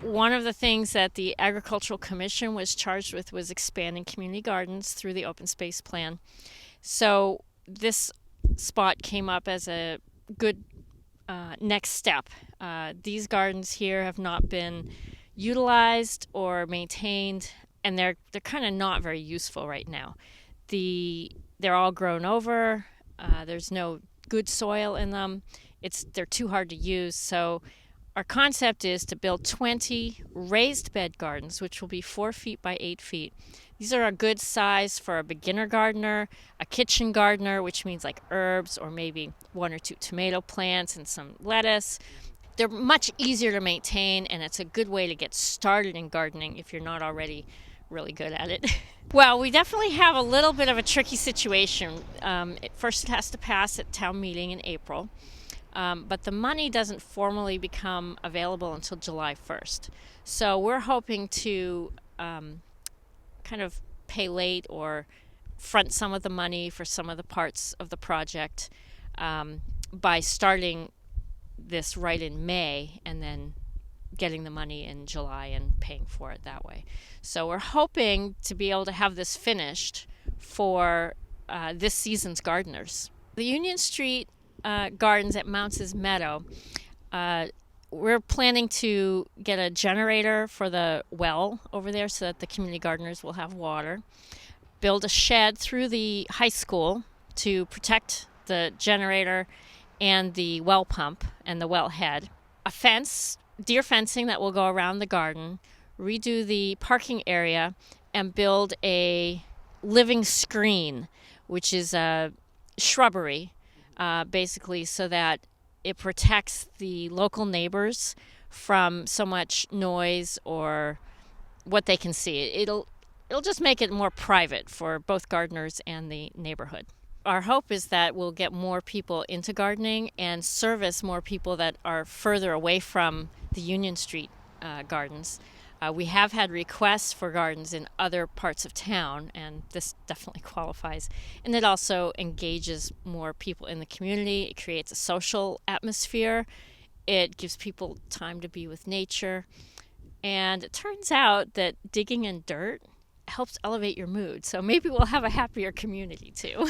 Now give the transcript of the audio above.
One of the things that the Agricultural Commission was charged with was expanding community gardens through the open space plan. So this spot came up as a good next step. These gardens here have not been utilized or maintained, and they're kind of not very useful right now. They're all grown over. There's no good soil in them. They're too hard to use. So our concept is to build 20 raised bed gardens, which will be 4 feet by 8 feet. These are a good size for a beginner gardener, a kitchen gardener, which means like herbs or maybe 1 or 2 tomato plants and some lettuce. They're much easier to maintain, and it's a good way to get started in gardening if you're not already really good at it. Well, we definitely have a little bit of a tricky situation. First, it has to pass at town meeting in April. But the money doesn't formally become available until July 1st. So we're hoping to kind of pay late or front some of the money for some of the parts of the project by starting this right in May and then getting the money in July and paying for it that way. So we're hoping to be able to have this finished for this season's gardeners. The Union Street gardens at Mounce's Meadow, we're planning to get a generator for the well over there so that the community gardeners will have water, build a shed through the high school to protect the generator and the well pump and the well head, a fence, deer fencing that will go around the garden, redo the parking area, and build a living screen, which is a shrubbery, basically so that it protects the local neighbors from so much noise or what they can see. It'll just make it more private for both gardeners and the neighborhood. Our hope is that we'll get more people into gardening and service more people that are further away from the Union Street gardens. We have had requests for gardens in other parts of town, and this definitely qualifies. And it also engages more people in the community. It creates a social atmosphere. It gives people time to be with nature. And it turns out that digging in dirt helps elevate your mood. So maybe we'll have a happier community too.